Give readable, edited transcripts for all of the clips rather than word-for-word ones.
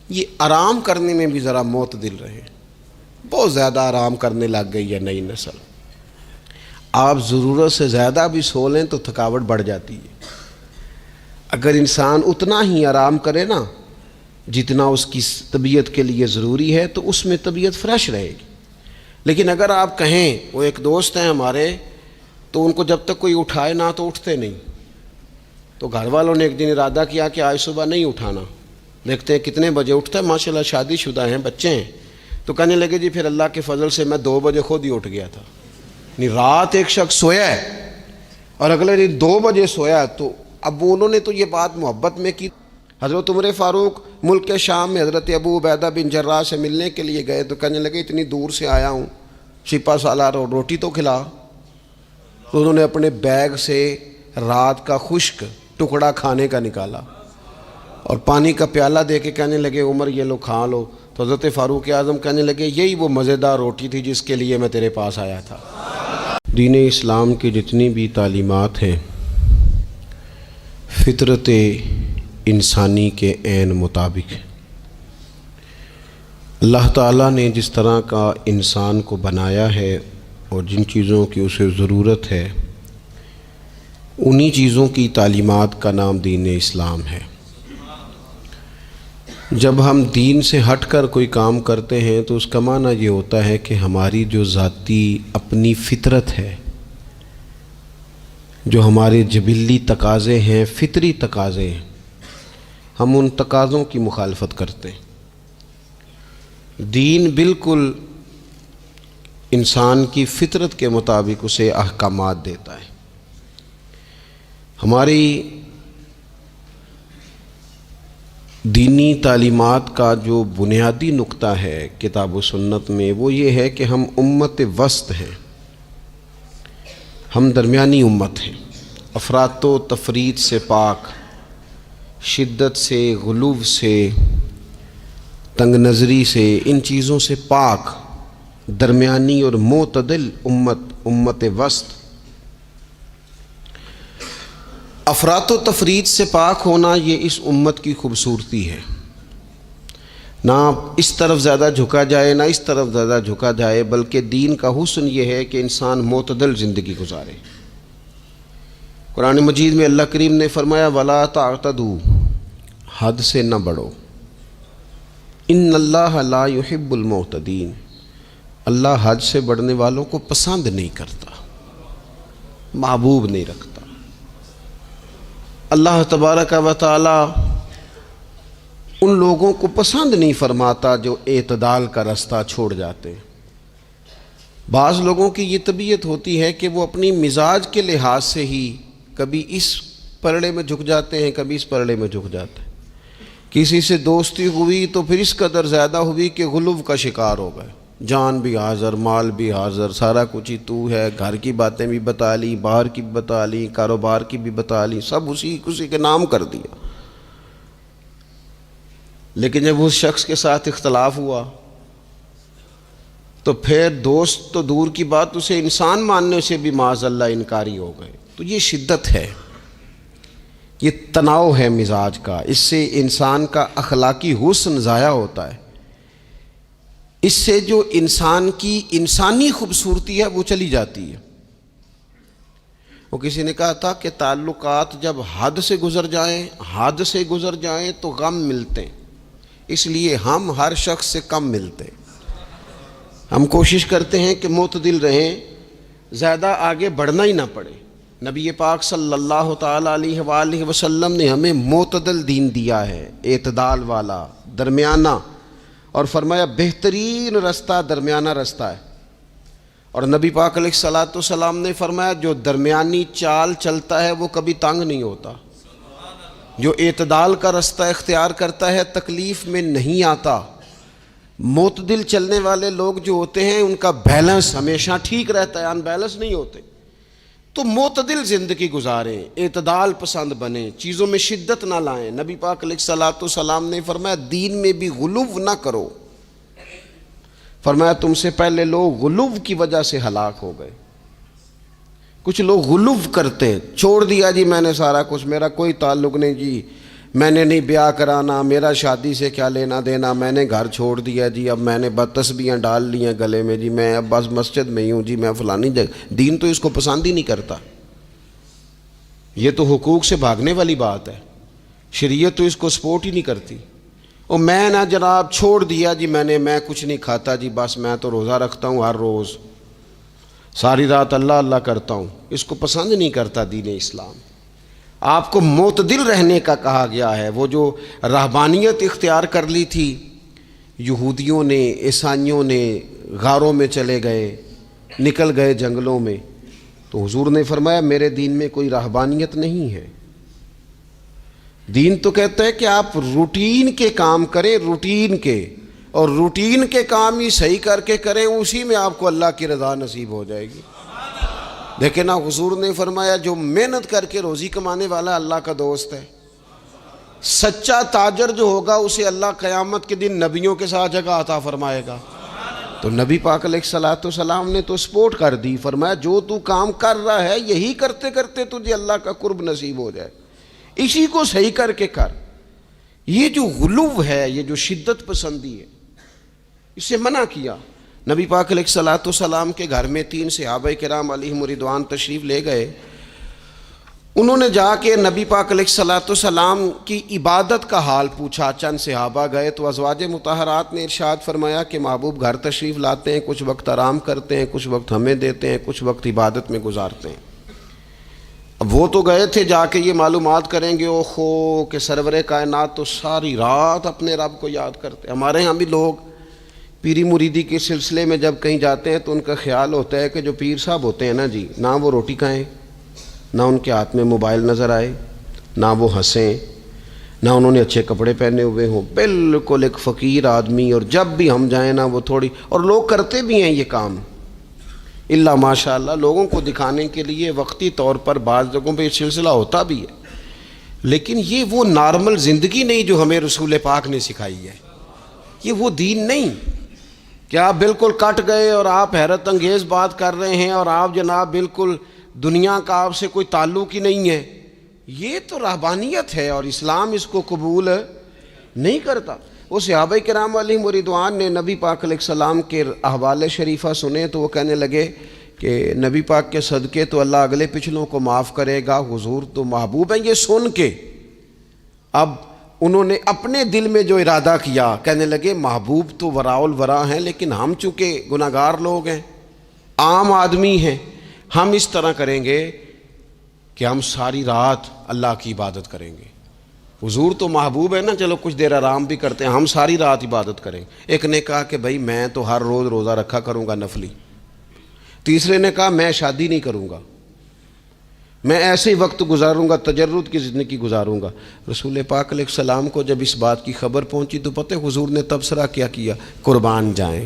یہ آرام کرنے میں بھی ذرا معتدل رہے. بہت زیادہ آرام کرنے لگ گئی ہے نئی نسل. آپ ضرورت سے زیادہ بھی سو لیں تو تھکاوٹ بڑھ جاتی ہے. اگر انسان اتنا ہی آرام کرے نا جتنا اس کی طبیعت کے لیے ضروری ہے تو اس میں طبیعت فریش رہے گی. لیکن اگر آپ کہیں، وہ ایک دوست ہیں ہمارے، تو ان کو جب تک کوئی اٹھائے نہ تو اٹھتے نہیں. تو گھر والوں نے ایک دن ارادہ کیا کہ آج صبح نہیں اٹھانا، دیکھتے ہیں کتنے بجے اٹھتا ہے. ماشاءاللہ شادی شدہ ہیں، بچے ہیں. تو کہنے لگے جی پھر اللہ کے فضل سے میں 2 بجے خود ہی اٹھ گیا تھا. نہیں، رات ایک شخص سویا ہے اور اگلے دن 2 بجے سویا. تو اب انہوں نے تو یہ بات محبت میں کی. حضرت عمر فاروق ملک کے شام میں حضرت ابو عبیدہ بن جراح سے ملنے کے لیے گئے تو کہنے لگے اتنی دور سے آیا ہوں، شپا سالار اور روٹی تو کھلا. تو انہوں نے اپنے بیگ سے رات کا خشک ٹکڑا کھانے کا نکالا اور پانی کا پیالہ دے کے کہنے لگے عمر یہ لو کھا لو. تو حضرت فاروق اعظم کہنے لگے یہی وہ مزیدار روٹی تھی جس کے لیے میں تیرے پاس آیا تھا. دین اسلام کی جتنی بھی تعلیمات ہیں فطرت انسانی کے عین مطابق. اللہ تعالیٰ نے جس طرح کا انسان کو بنایا ہے اور جن چیزوں کی اسے ضرورت ہے انہی چیزوں کی تعلیمات کا نام دین اسلام ہے. جب ہم دین سے ہٹ کر کوئی کام کرتے ہیں تو اس کا معنی یہ ہوتا ہے کہ ہماری جو ذاتی اپنی فطرت ہے، جو ہمارے جبلی تقاضے ہیں، فطری تقاضے ہیں، ہم ان تقاضوں کی مخالفت کرتے ہیں. دین بالکل انسان کی فطرت کے مطابق اسے احکامات دیتا ہے. ہماری دینی تعلیمات کا جو بنیادی نقطہ ہے کتاب و سنت میں وہ یہ ہے کہ ہم امت وسط ہیں، ہم درمیانی امت ہیں. افراط و تفریط سے پاک، شدت سے، غلو سے، تنگ نظری سے، ان چیزوں سے پاک، درمیانی اور معتدل امت وسط. افراط و تفریط سے پاک ہونا یہ اس امت کی خوبصورتی ہے. نہ اس طرف زیادہ جھکا جائے نہ اس طرف زیادہ جھکا جائے، بلکہ دین کا حسن یہ ہے کہ انسان معتدل زندگی گزارے. قرآن مجید میں اللہ کریم نے فرمایا وَلَا تَعْتَدُوا، حد سے نہ بڑھو. ان اللہ لا يحب المعتدین، اللہ حد سے بڑھنے والوں کو پسند نہیں کرتا، محبوب نہیں رکھتا. اللہ تبارک و تعالی ان لوگوں کو پسند نہیں فرماتا جو اعتدال کا رستہ چھوڑ جاتے ہیں. بعض لوگوں کی یہ طبیعت ہوتی ہے کہ وہ اپنی مزاج کے لحاظ سے ہی کبھی اس پرڑے میں جھک جاتے ہیں، کبھی اس پرڑے میں جھک جاتے ہیں. کسی سے دوستی ہوئی تو پھر اس قدر زیادہ ہوئی کہ غلو کا شکار ہو گئے. جان بھی حاضر، مال بھی حاضر، سارا کچھ ہی تو ہے. گھر کی باتیں بھی بتا لی، باہر کی بھی بتا لی، کاروبار کی بھی بتا لی، سب اسی کے نام کر دیا. لیکن جب اس شخص کے ساتھ اختلاف ہوا تو پھر دوست تو دور کی بات، اسے انسان ماننے سے بھی معاذ اللہ انکاری ہو گئے. تو یہ شدت ہے، یہ تناؤ ہے مزاج کا. اس سے انسان کا اخلاقی حسن ضائع ہوتا ہے. اس سے جو انسان کی انسانی خوبصورتی ہے وہ چلی جاتی ہے. وہ کسی نے کہا تھا کہ تعلقات جب حد سے گزر جائیں تو غم ملتے ہیں. اس لیے ہم ہر شخص سے کم ملتے ہیں. ہم کوشش کرتے ہیں کہ معتدل رہیں، زیادہ آگے بڑھنا ہی نہ پڑے. نبی پاک صلی اللہ تعالیٰ علیہ وآلہ وسلم نے ہمیں معتدل دین دیا ہے، اعتدال والا، درمیانہ. اور فرمایا بہترین رستہ درمیانہ رستہ ہے. اور نبی پاک علیہ الصلوۃ والسلام نے فرمایا جو درمیانی چال چلتا ہے وہ کبھی تنگ نہیں ہوتا، جو اعتدال کا رستہ اختیار کرتا ہے تکلیف میں نہیں آتا. معتدل چلنے والے لوگ جو ہوتے ہیں ان کا بیلنس ہمیشہ ٹھیک رہتا ہے، ان بیلنس نہیں ہوتے. تو معتدل زندگی گزاریں، اعتدال پسند بنیں، چیزوں میں شدت نہ لائیں. نبی پاک علیہ الصلوۃ والسلام نے فرمایا دین میں بھی غلو نہ کرو. فرمایا تم سے پہلے لوگ غلو کی وجہ سے ہلاک ہو گئے. کچھ لوگ غلو کرتے ہیں، چھوڑ دیا جی میں نے سارا کچھ، میرا کوئی تعلق نہیں جی، میں نے نہیں بیاہ کرانا، میرا شادی سے کیا لینا دینا، میں نے گھر چھوڑ دیا جی، اب میں نے تسبیحاں ڈال لی ہیں گلے میں جی، میں اب بس مسجد میں ہی ہوں جی، میں فلانی جگہ۔ دین تو اس کو پسند ہی نہیں کرتا، یہ تو حقوق سے بھاگنے والی بات ہے، شریعت تو اس کو سپورٹ ہی نہیں کرتی۔ اور میں نا جناب چھوڑ دیا جی، میں کچھ نہیں کھاتا جی، بس میں تو روزہ رکھتا ہوں ہر روز، ساری رات اللہ اللہ کرتا ہوں، اس کو پسند نہیں کرتا دین اسلام۔ آپ کو معتدل رہنے کا کہا گیا ہے۔ وہ جو رہبانیت اختیار کر لی تھی یہودیوں نے، عیسائیوں نے، غاروں میں چلے گئے، نکل گئے جنگلوں میں، تو حضور نے فرمایا میرے دین میں کوئی رہبانیت نہیں ہے۔ دین تو کہتا ہے کہ آپ روٹین کے کام کریں، روٹین کے، اور روٹین کے کام ہی صحیح کر کے کریں، اسی میں آپ کو اللہ کی رضا نصیب ہو جائے گی۔ لیکن نا حضور نے فرمایا جو محنت کر کے روزی کمانے والا اللہ کا دوست ہے، سچا تاجر جو ہوگا اسے اللہ قیامت کے دن نبیوں کے ساتھ جگہ عطا فرمائے گا۔ تو نبی پاک علیہ الصلوۃ والسلام نے تو سپورٹ کر دی، فرمایا جو تو کام کر رہا ہے یہی کرتے کرتے تجھے اللہ کا قرب نصیب ہو جائے، اسی کو صحیح کر کے کر۔ یہ جو غلو ہے، یہ جو شدت پسندی ہے، اسے منع کیا۔ نبی پاک علیہ الصلوۃ والسلام کے گھر میں 3 صحابہ کرام علیہم رضوان تشریف لے گئے۔ انہوں نے جا کے نبی پاک علیہ الصلوۃ والسلام کی عبادت کا حال پوچھا۔ چند صحابہ گئے تو ازواج مطہرات نے ارشاد فرمایا کہ محبوب گھر تشریف لاتے ہیں، کچھ وقت آرام کرتے ہیں، کچھ وقت ہمیں دیتے ہیں، کچھ وقت عبادت میں گزارتے ہیں۔ اب وہ تو گئے تھے جا کے یہ معلومات کریں گے اوہو کہ سرور کائنات تو ساری رات اپنے رب کو یاد کرتے ہیں۔ ہمارے ہاں بھی لوگ پیری مریدی کے سلسلے میں جب کہیں جاتے ہیں تو ان کا خیال ہوتا ہے کہ جو پیر صاحب ہوتے ہیں نا جی، نہ وہ روٹی کھائیں، نہ ان کے ہاتھ میں موبائل نظر آئے، نہ وہ ہنسیں، نہ انہوں نے اچھے کپڑے پہنے ہوئے ہوں، بالکل ایک فقیر آدمی، اور جب بھی ہم جائیں نا وہ تھوڑی، اور لوگ کرتے بھی ہیں یہ کام اللہ ماشاء اللہ، لوگوں کو دکھانے کے لیے وقتی طور پر بعض جگہوں پہ یہ سلسلہ ہوتا بھی ہے، لیکن یہ وہ نارمل زندگی نہیں جو ہمیں رسول پاک نے سکھائی ہے، یہ وہ دین نہیں کہ آپ بالکل کٹ گئے اور آپ حیرت انگیز بات کر رہے ہیں اور آپ جناب بالکل دنیا کا آپ سے کوئی تعلق ہی نہیں ہے۔ یہ تو رہبانیت ہے اور اسلام اس کو قبول نہیں کرتا۔ وہ صحابہ کرام علیہم رضوان نے نبی پاک علیہ السلام کے احوال شریفہ سنے تو وہ کہنے لگے کہ نبی پاک کے صدقے تو اللہ اگلے پچھلوں کو معاف کرے گا، حضور تو محبوب ہیں۔ یہ سن کے اب انہوں نے اپنے دل میں جو ارادہ کیا، کہنے لگے محبوب تو وراء الورا ہیں، لیکن ہم چونکہ گناہگار لوگ ہیں، عام آدمی ہیں، ہم اس طرح کریں گے کہ ہم ساری رات اللہ کی عبادت کریں گے۔ حضور تو محبوب ہے نا، چلو کچھ دیر آرام بھی کرتے ہیں، ہم ساری رات عبادت کریں۔ ایک نے کہا کہ بھائی میں تو ہر روز روزہ رکھا کروں گا نفلی۔ تیسرے نے کہا میں شادی نہیں کروں گا، میں ایسے ہی وقت گزاروں گا، تجرد کی زندگی گزاروں گا۔ رسول پاک علیہ السلام کو جب اس بات کی خبر پہنچی تو پتہ حضور نے تبصرہ کیا قربان جائیں،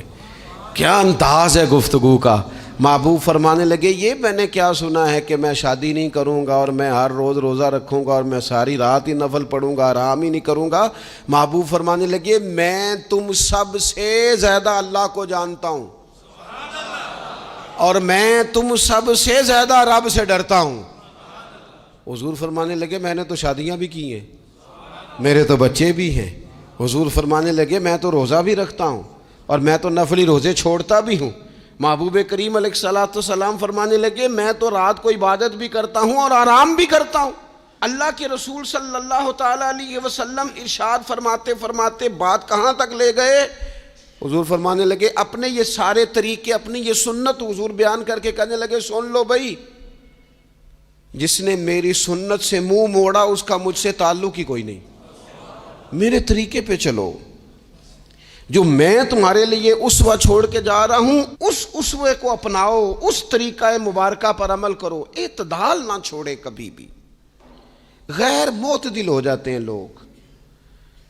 کیا انداز ہے گفتگو کا۔ محبوب فرمانے لگے یہ میں نے کیا سنا ہے کہ میں شادی نہیں کروں گا اور میں ہر روز روزہ رکھوں گا اور میں ساری رات ہی نفل پڑھوں گا، آرام ہی نہیں کروں گا۔ محبوب فرمانے لگے میں تم سب سے زیادہ اللہ کو جانتا ہوں اور میں تم سب سے زیادہ رب سے ڈرتا ہوں۔ حضور فرمانے لگے میں نے تو شادیاں بھی کی ہیں، میرے تو بچے بھی ہیں۔ حضور فرمانے لگے میں تو روزہ بھی رکھتا ہوں اور میں تو نفلی روزے چھوڑتا بھی ہوں۔ محبوب کریم علیہ الصلوۃ والسلام فرمانے لگے میں تو رات کو عبادت بھی کرتا ہوں اور آرام بھی کرتا ہوں۔ اللہ کے رسول صلی اللہ تعالیٰ علیہ وسلم ارشاد فرماتے فرماتے بات کہاں تک لے گئے؟ حضور فرمانے لگے اپنے یہ سارے طریقے، اپنی یہ سنت حضور بیان کر کے کہنے لگے سن لو بھائی، جس نے میری سنت سے منہ موڑا اس کا مجھ سے تعلق ہی کوئی نہیں، میرے طریقے پہ چلو۔ جو میں تمہارے لیے اسوہ چھوڑ کے جا رہا ہوں اس اسوے کو اپناؤ، اس طریقہ مبارکہ پر عمل کرو، اعتدال نہ چھوڑے کبھی بھی۔ غیر معتدل ہو جاتے ہیں لوگ،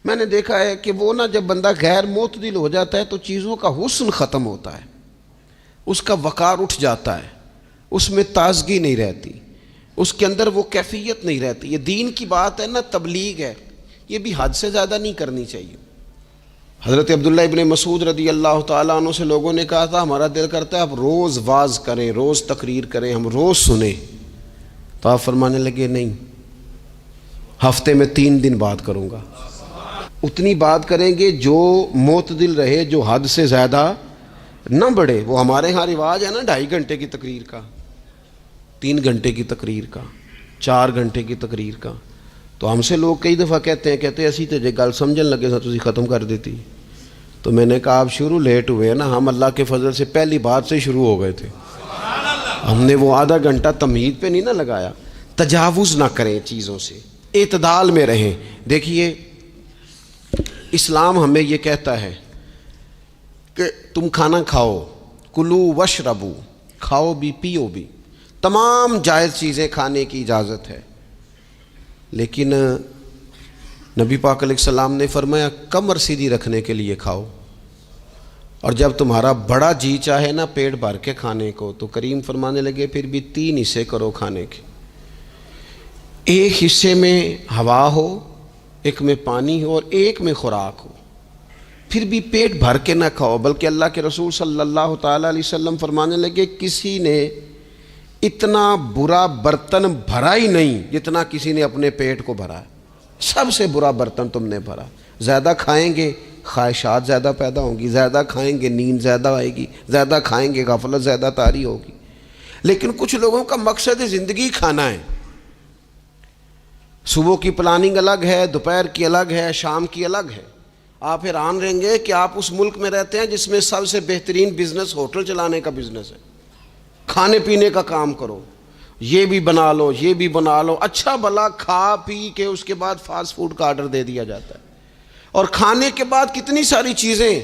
میں نے دیکھا ہے کہ وہ نا جب بندہ غیر معتدل ہو جاتا ہے تو چیزوں کا حسن ختم ہوتا ہے، اس کا وقار اٹھ جاتا ہے، اس میں تازگی نہیں رہتی، اس کے اندر وہ کیفیت نہیں رہتی۔ یہ دین کی بات ہے نا، تبلیغ ہے، یہ بھی حد سے زیادہ نہیں کرنی چاہیے۔ حضرت عبداللہ ابن مسعود رضی اللہ تعالیٰ عنہ سے لوگوں نے کہا تھا ہمارا دل کرتا ہے آپ روز واز کریں، روز تقریر کریں، ہم روز سنیں، تو آپ فرمانے لگے نہیں، ہفتے میں 3 دن بات کروں گا، اتنی بات کریں گے جو معتدل رہے، جو حد سے زیادہ نہ بڑھے۔ وہ ہمارے ہاں رواج ہے نا 2.5 گھنٹے کی تقریر کا، 3 گھنٹے کی تقریر کا، 4 گھنٹے کی تقریر کا۔ تو ہم سے لوگ کئی دفعہ کہتے ہیں اسی تے جے گل سمجھن لگے سا تسی ختم کر دیتی۔ تو میں نے کہا آپ شروع لیٹ ہوئے نا، ہم اللہ کے فضل سے پہلی بات سے شروع ہو گئے تھے۔ ہم نے وہ آدھا گھنٹہ تمہید پہ نہیں نہ لگایا۔ تجاوز نہ کریں چیزوں سے، اعتدال میں رہیں۔ دیکھیے اسلام ہمیں یہ کہتا ہے کہ تم کھانا کھاؤ، کلو وشربو، کھاؤ بھی پیو بھی، تمام جائز چیزیں کھانے کی اجازت ہے، لیکن نبی پاک علیہ السلام نے فرمایا کمر سیدھی رکھنے کے لیے کھاؤ، اور جب تمہارا بڑا جی چاہے نا پیٹ بھر کے کھانے کو، تو کریم فرمانے لگے پھر بھی 3 حصے کرو کھانے کے، ایک حصے میں ہوا ہو، ایک میں پانی ہو، اور ایک میں خوراک ہو۔ پھر بھی پیٹ بھر کے نہ کھاؤ، بلکہ اللہ کے رسول صلی اللہ تعالیٰ علیہ وسلم فرمانے لگے کسی نے اتنا برا برتن بھرا ہی نہیں جتنا کسی نے اپنے پیٹ کو بھرا ہے۔ سب سے برا برتن تم نے بھرا۔ زیادہ کھائیں گے خواہشات زیادہ پیدا ہوں گی، زیادہ کھائیں گے نیند زیادہ آئے گی، زیادہ کھائیں گے غفلت زیادہ طاری ہوگی۔ لیکن کچھ لوگوں کا مقصد زندگی کھانا ہے، صبح کی پلاننگ الگ ہے، دوپہر کی الگ ہے، شام کی الگ ہے۔ آپ حیران رہیں گے کہ آپ اس ملک میں رہتے ہیں جس میں سب سے بہترین بزنس ہوٹل چلانے کا بزنس ہے۔ کھانے پینے کا کام کرو، یہ بھی بنا لو، یہ بھی بنا لو، اچھا بھلا کھا پی کے اس کے بعد فاسٹ فوڈ کا آرڈر دے دیا جاتا ہے، اور کھانے کے بعد کتنی ساری چیزیں۔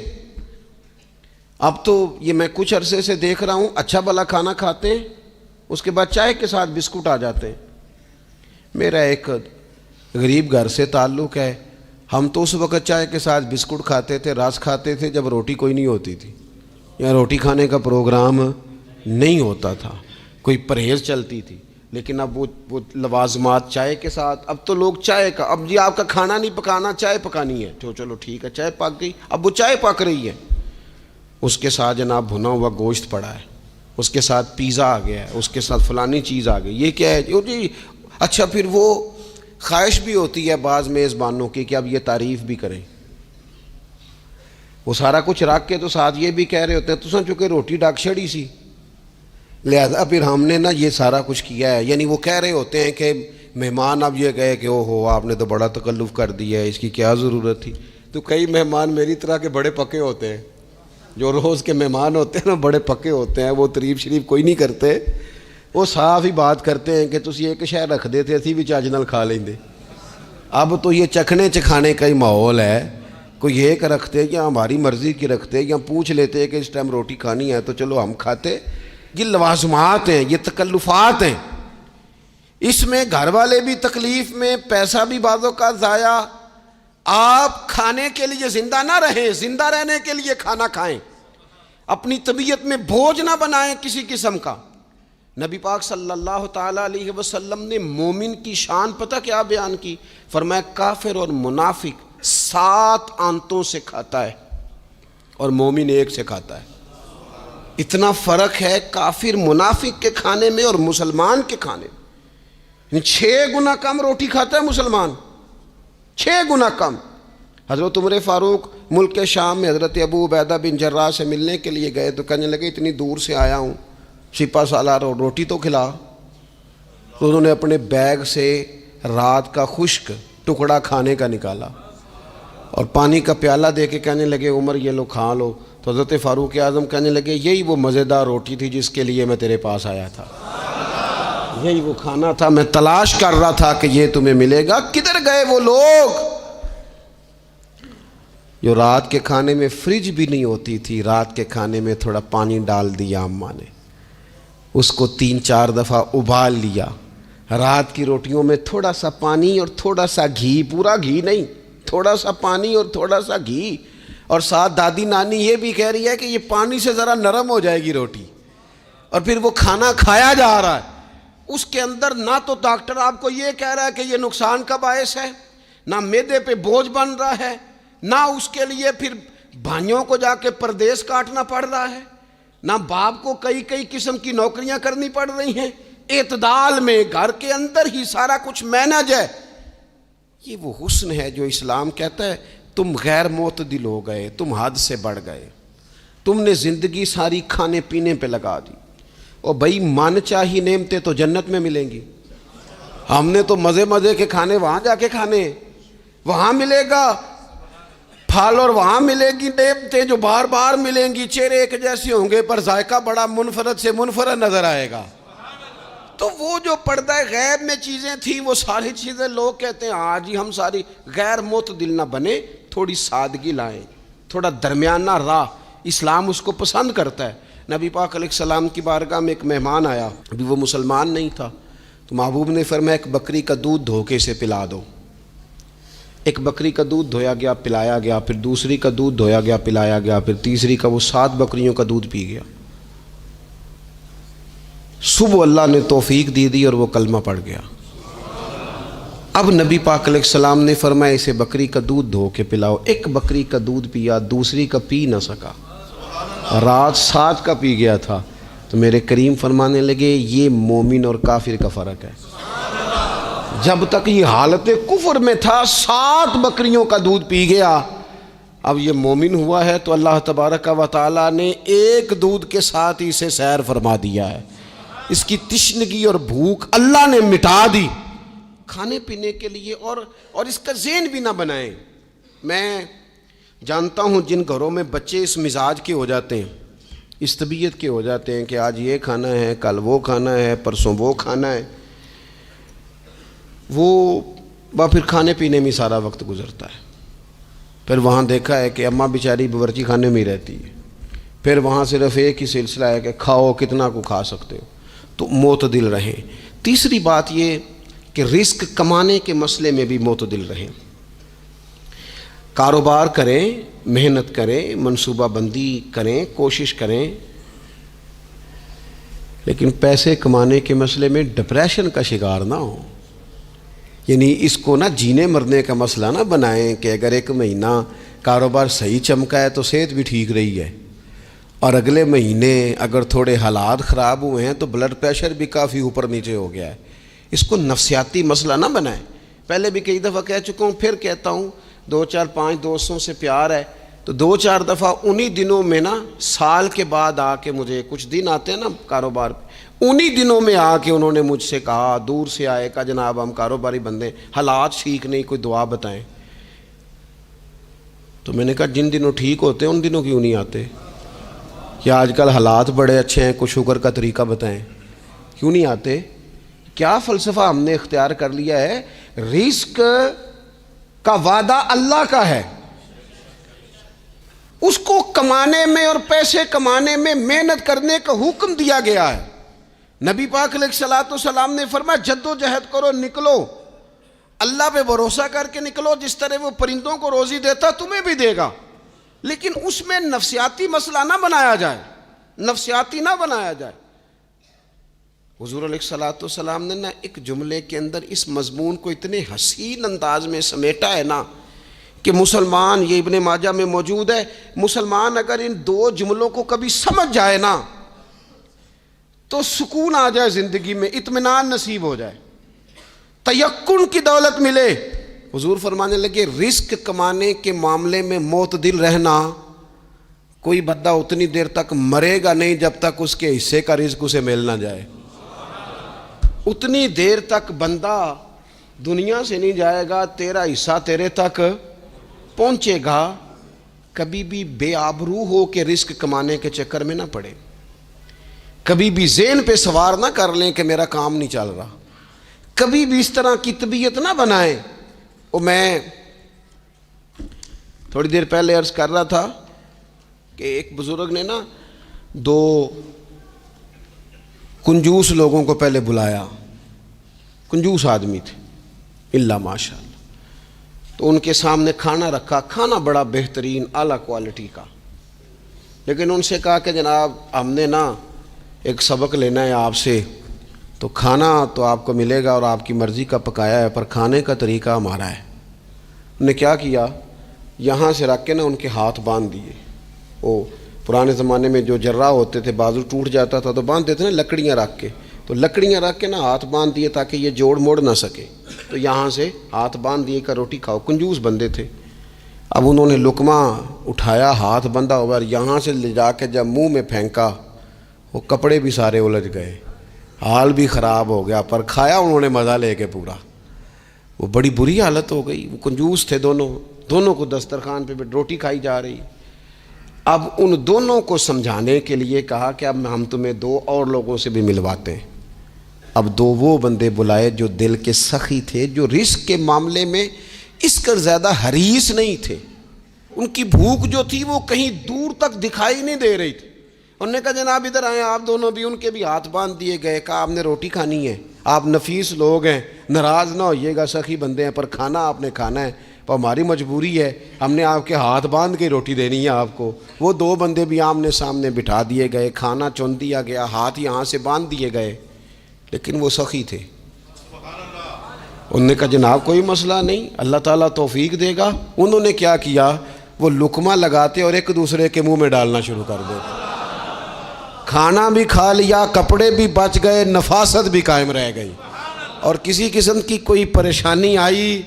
اب تو یہ میں کچھ عرصے سے دیکھ رہا ہوں، اچھا بھلا کھانا کھاتے ہیں، اس کے بعد چائے کے ساتھ بسکٹ آ جاتے ہیں۔ میرا ایک غریب گھر سے تعلق ہے، ہم تو اس وقت چائے کے ساتھ بسکٹ کھاتے تھے، رس کھاتے تھے جب روٹی کوئی نہیں ہوتی تھی، یا روٹی کھانے کا پروگرام نہیں ہوتا تھا، کوئی پرہیز چلتی تھی۔ لیکن اب وہ لوازمات چائے کے ساتھ، اب تو لوگ چائے کا، اب جی آپ کا کھانا نہیں پکانا، چائے پکانی ہے، تو چلو ٹھیک ہے چائے پک گئی، اب وہ چائے پک رہی ہے، اس کے ساتھ جناب بھنا ہوا گوشت پڑا ہے، اس کے ساتھ پیزا آ گیا ہے، اس کے ساتھ فلانی چیز آ گئی، یہ کیا ہے جی؟ اچھا پھر وہ خواہش بھی ہوتی ہے بعض میزبانوں کی کہ اب یہ تعریف بھی کریں، وہ سارا کچھ رکھ کے تو ساتھ یہ بھی کہہ رہے ہوتے ہیں تو چونکہ روٹی ڈاک چھڑی سی، لہذا پھر ہم نے نا یہ سارا کچھ کیا ہے۔ یعنی وہ کہہ رہے ہوتے ہیں کہ مہمان اب یہ کہے کہ او ہو آپ نے تو بڑا تکلف کر دیا ہے، اس کی کیا ضرورت تھی۔ تو کئی مہمان میری طرح کے بڑے پکے ہوتے ہیں، جو روز کے مہمان ہوتے ہیں نا بڑے پکے ہوتے ہیں، وہ تعریف شریف کوئی نہیں کرتے، وہ صاف ہی بات کرتے ہیں کہ تسی ایک شے رکھ دے تے اسی بھی چج نال کھا لیں دے۔ اب تو یہ چکھنے چکھانے کا ہی ماحول ہے، کوئی ایک رکھتے یا ہماری مرضی کی رکھتے یا پوچھ لیتے کہ اس ٹائم روٹی کھانی ہے تو چلو ہم کھاتے۔ یہ لوازمات ہیں، یہ تکلفات ہیں، اس میں گھر والے بھی تکلیف میں، پیسہ بھی بعضوں کا ضائع۔ آپ کھانے کے لیے زندہ نہ رہیں، زندہ رہنے کے لیے کھانا کھائیں، اپنی طبیعت میں بوجھ نہ بنائیں کسی قسم کا۔ نبی پاک صلی اللہ تعالیٰ علیہ وسلم نے مومن کی شان پتہ کیا بیان کی؟ فرمایا کافر اور منافق 7 آنتوں سے کھاتا ہے اور مومن 1 سے کھاتا ہے۔ اتنا فرق ہے کافر منافق کے کھانے میں اور مسلمان کے کھانے میں۔ 6 گنا کم روٹی کھاتا ہے مسلمان، 6 گنا کم۔ حضرت عمر فاروق ملک کے شام میں حضرت ابو عبیدہ بن جراح سے ملنے کے لیے گئے تو کہنے لگے اتنی دور سے آیا ہوں، سپہ سالار روٹی تو کھلا۔ تو انہوں نے اپنے بیگ سے رات کا خشک ٹکڑا کھانے کا نکالا اور پانی کا پیالہ دے کے کہنے لگے عمر یہ لو کھا لو۔ تو حضرت فاروق اعظم کہنے لگے یہی وہ مزیدار روٹی تھی جس کے لیے میں تیرے پاس آیا تھا، یہی وہ کھانا تھا، میں تلاش کر رہا تھا کہ یہ تمہیں ملے گا۔ کدھر گئے وہ لوگ جو رات کے کھانے میں فریج بھی نہیں ہوتی تھی، رات کے کھانے میں تھوڑا پانی ڈال دیا اماں نے، اس کو 3-4 دفعہ ابال لیا، رات کی روٹیوں میں تھوڑا سا پانی اور تھوڑا سا گھی، پورا گھی نہیں، تھوڑا سا پانی اور تھوڑا سا گھی، اور ساتھ دادی نانی یہ بھی کہہ رہی ہے کہ یہ پانی سے ذرا نرم ہو جائے گی روٹی، اور پھر وہ کھانا کھایا جا رہا ہے۔ اس کے اندر نہ تو ڈاکٹر آپ کو یہ کہہ رہا ہے کہ یہ نقصان کا باعث ہے، نہ معدے پہ بوجھ بن رہا ہے، نہ اس کے لیے پھر بھائیوں کو جا کے پردیس کاٹنا پڑ رہا ہے، نہ باپ کو کئی قسم کی نوکریاں کرنی پڑ رہی ہیں۔ اعتدال میں گھر کے اندر ہی سارا کچھ مینج ہے، یہ وہ حسن ہے جو اسلام کہتا ہے تم غیر معتدل ہو گئے، تم حد سے بڑھ گئے، تم نے زندگی ساری کھانے پینے پہ لگا دی۔ اور بھائی من چاہی نعمتیں تو جنت میں ملیں گی، ہم نے تو مزے مزے کے کھانے وہاں جا کے کھانے، وہاں ملے گا پھل اور وہاں ملے گی نعمتیں جو بار بار ملیں گی، چہرے ایک جیسے ہوں گے پر ذائقہ بڑا منفرد سے منفرد نظر آئے گا۔ تو وہ جو پردہ غیب میں چیزیں تھیں وہ ساری چیزیں لوگ کہتے ہیں ہاں جی ہم ساری غیر معتدل نہ بنے، تھوڑی سادگی لائیں، تھوڑا درمیانہ راہ، اسلام اس کو پسند کرتا ہے۔ نبی پاک علیہ السلام کی بارگاہ میں ایک مہمان آیا، ابھی وہ مسلمان نہیں تھا، تو محبوب نے فرمایا ایک بکری کا دودھ دھو کے اسے پلا دو۔ ایک بکری کا دودھ دھویا گیا، پلایا گیا، پھر دوسری کا دودھ دھویا گیا، پلایا گیا، پھر تیسری کا، وہ 7 بکریوں کا دودھ پی گیا۔ صبح اللہ نے توفیق دی اور وہ کلمہ پڑھ گیا۔ اب نبی پاک علیہ السلام نے فرمایا اسے بکری کا دودھ دھو کے پلاؤ۔ ایک بکری کا دودھ پیا، دوسری کا پی نہ سکا، رات 7 کا پی گیا تھا۔ تو میرے کریم فرمانے لگے یہ مومن اور کافر کا فرق ہے۔ جب تک یہ حالت کفر میں تھا 7 بکریوں کا دودھ پی گیا، اب یہ مومن ہوا ہے تو اللہ تبارک و تعالیٰ نے ایک دودھ کے ساتھ ہی اسے سیر فرما دیا ہے۔ اس کی تشنگی اور بھوک اللہ نے مٹا دی کھانے پینے کے لیے، اور اس کا ذہن بھی نہ بنائیں۔ میں جانتا ہوں جن گھروں میں بچے اس مزاج کے ہو جاتے ہیں، اس طبیعت کے ہو جاتے ہیں کہ آج یہ کھانا ہے، کل وہ کھانا ہے، پرسوں وہ کھانا ہے، وہ پھر کھانے پینے میں سارا وقت گزرتا ہے۔ پھر وہاں دیکھا ہے کہ اماں بیچاری باورچی خانے میں ہی رہتی ہے، پھر وہاں صرف ایک ہی سلسلہ ہے کہ کھاؤ کتنا کو کھا سکتے ہو۔ تو معتدل رہیں۔ تیسری بات یہ کہ رزق کمانے کے مسئلے میں بھی معتدل رہیں۔ کاروبار کریں، محنت کریں، منصوبہ بندی کریں، کوشش کریں، لیکن پیسے کمانے کے مسئلے میں ڈپریشن کا شکار نہ ہو۔ یعنی اس کو نہ جینے مرنے کا مسئلہ نہ بنائیں کہ اگر 1 مہینہ کاروبار صحیح چمکا ہے تو صحت بھی ٹھیک رہی ہے، اور اگلے مہینے اگر تھوڑے حالات خراب ہوئے ہیں تو بلڈ پریشر بھی کافی اوپر نیچے ہو گیا ہے۔ اس کو نفسیاتی مسئلہ نہ بنائیں۔ پہلے بھی کئی دفعہ کہہ چکا ہوں، پھر کہتا ہوں، 2 4 5 دوستوں سے پیار ہے تو 2 4 دفعہ انہی دنوں میں نا، سال کے بعد آ کے مجھے کچھ دن آتے ہیں نا کاروبار پہ، انہی دنوں میں آ کے انہوں نے مجھ سے کہا، دور سے آئے، کہا جناب ہم کاروباری بندے، حالات ٹھیک نہیں، کوئی دعا بتائیں۔ تو میں نے کہا جن دنوں ٹھیک ہوتے ہیں ان دنوں کیوں نہیں آتے؟ یا آج کل حالات بڑے اچھے ہیں، کچھ شکر کا طریقہ بتائیں، کیوں نہیں آتے؟ کیا فلسفہ ہم نے اختیار کر لیا ہے؟ رزق کا وعدہ اللہ کا ہے، اس کو کمانے میں اور پیسے کمانے میں محنت کرنے کا حکم دیا گیا ہے۔ نبی پاک علیہ السلام نے فرمایا جد و جہد کرو، نکلو، اللہ پہ بھروسہ کر کے نکلو، جس طرح وہ پرندوں کو روزی دیتا تمہیں بھی دے گا، لیکن اس میں نفسیاتی مسئلہ نہ بنایا جائے، نفسیاتی نہ بنایا جائے۔ حضور علیہ السلام نے نا ایک جملے کے اندر اس مضمون کو اتنے حسین انداز میں سمیٹا ہے نا کہ مسلمان، یہ ابن ماجہ میں موجود ہے، مسلمان اگر ان 2 جملوں کو کبھی سمجھ جائے نا تو سکون آ جائے زندگی میں، اطمینان نصیب ہو جائے، تیقن کی دولت ملے۔ حضور فرمانے لگے رزق کمانے کے معاملے میں معتدل رہنا، کوئی بندہ اتنی دیر تک مرے گا نہیں جب تک اس کے حصے کا رزق اسے مل نہ جائے۔ اتنی دیر تک بندہ دنیا سے نہیں جائے گا، تیرا حصہ تیرے تک پہنچے گا۔ کبھی بھی بے آبرو ہو کے رزق کمانے کے چکر میں نہ پڑے، کبھی بھی ذہن پہ سوار نہ کر لیں کہ میرا کام نہیں چل رہا، کبھی بھی اس طرح کی طبیعت نہ بنائیں۔ اور میں تھوڑی دیر پہلے عرض کر رہا تھا کہ ایک بزرگ نے نا 2 کنجوس لوگوں کو پہلے بلایا، کنجوس آدمی تھے اللہ ماشاء اللہ، تو ان کے سامنے کھانا رکھا، کھانا بڑا بہترین اعلیٰ کوالٹی کا، لیکن ان سے کہا کہ جناب ہم نے نا ایک سبق لینا ہے آپ سے، تو کھانا تو آپ کو ملے گا اور آپ کی مرضی کا پکایا ہے، پر کھانے کا طریقہ ہمارا ہے۔ انہوں نے کیا کیا، یہاں سے رکھ کے نا ان کے ہاتھ باندھ دیے۔ وہ پرانے زمانے میں جو جراح ہوتے تھے بازو ٹوٹ جاتا تھا تو باندھتے تھے نا لکڑیاں رکھ کے، تو لکڑیاں رکھ کے نا ہاتھ باندھ دیے تاکہ یہ جوڑ موڑ نہ سکے۔ تو یہاں سے ہاتھ باندھ دیے کہ روٹی کھاؤ، کنجوس بندے تھے۔ اب انہوں نے لقمہ اٹھایا، ہاتھ بندھا ہوا، اور یہاں سے لے جا کے جب منہ میں پھینکا، وہ کپڑے بھی سارے الجھ گئے، حال بھی خراب ہو گیا، پر کھایا انہوں نے مزہ لے کے پورا۔ وہ بڑی بری حالت ہو گئی، وہ کنجوس تھے دونوں کو دسترخوان پہ روٹی کھائی جا رہی۔ اب ان دونوں کو سمجھانے کے لیے کہا کہ اب ہم تمہیں دو اور لوگوں سے بھی ملواتے ہیں۔ اب دو وہ بندے بلائے جو دل کے سخی تھے، جو رزق کے معاملے میں اس کا زیادہ حریص نہیں تھے، ان کی بھوک جو تھی وہ کہیں دور تک دکھائی نہیں دے رہی تھی۔ انہوں نے کہا جناب ادھر آئیں آپ دونوں بھی۔ ان کے بھی ہاتھ باندھ دیے گئے، کہا آپ نے روٹی کھانی ہے، آپ نفیس لوگ ہیں، ناراض نہ ہوئیے گا، سخی بندے ہیں، پر کھانا آپ نے کھانا ہے، پر ہماری مجبوری ہے، ہم نے آپ کے ہاتھ باندھ کے روٹی دینی ہے آپ کو۔ وہ دو بندے بھی آمنے سامنے بٹھا دیے گئے، کھانا چن دیا گیا، ہاتھ یہاں سے باندھ دیے گئے، لیکن وہ سخی تھے۔ انہوں نے کہا جناب کوئی مسئلہ نہیں، اللہ تعالیٰ توفیق دے گا۔ انہوں نے کیا کیا، وہ لقمہ لگاتے اور ایک دوسرے کے منہ میں ڈالنا شروع کر دیتے۔ کھانا بھی کھا لیا، کپڑے بھی بچ گئے، نفاست بھی قائم رہ گئی، اور کسی قسم کی کوئی پریشانی آئی۔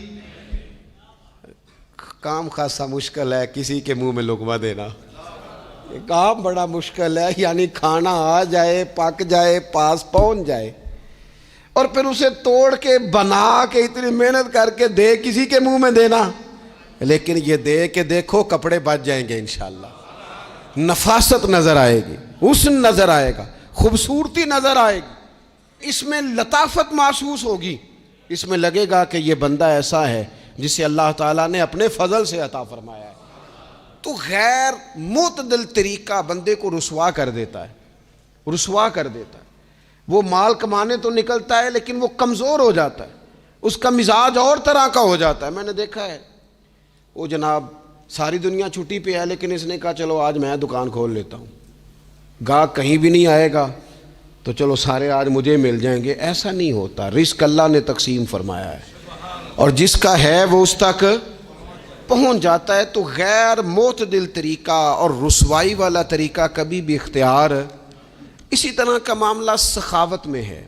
کام خاصا مشکل ہے کسی کے منہ میں لقمہ دینا، یہ کام بڑا مشکل ہے، یعنی کھانا آ جائے، پک جائے، پاس پہنچ جائے، اور پھر اسے توڑ کے بنا کے اتنی محنت کر کے دے کسی کے منہ میں دینا۔ لیکن یہ دے کے دیکھو کپڑے بچ جائیں گے انشاءاللہ، نفاست نظر آئے گی، حسن نظر آئے گا، خوبصورتی نظر آئے گی، اس میں لطافت محسوس ہوگی، اس میں لگے گا کہ یہ بندہ ایسا ہے جسے اللہ تعالیٰ نے اپنے فضل سے عطا فرمایا ہے۔ تو غیر معتدل طریقہ بندے کو رسوا کر دیتا ہے، رسوا کر دیتا ہے۔ وہ مال کمانے تو نکلتا ہے لیکن وہ کمزور ہو جاتا ہے، اس کا مزاج اور طرح کا ہو جاتا ہے۔ میں نے دیکھا ہے، وہ جناب ساری دنیا چھٹی پہ ہے لیکن اس نے کہا چلو آج میں دکان کھول لیتا ہوں، گاہک کہیں بھی نہیں آئے گا تو چلو سارے آج مجھے مل جائیں گے۔ ایسا نہیں ہوتا، رزق اللہ نے تقسیم فرمایا ہے، اور جس کا ہے وہ اس تک پہنچ جاتا ہے۔ تو غیر معتدل طریقہ اور رسوائی والا طریقہ کبھی بھی اختیار۔ اسی طرح کا معاملہ سخاوت میں ہے۔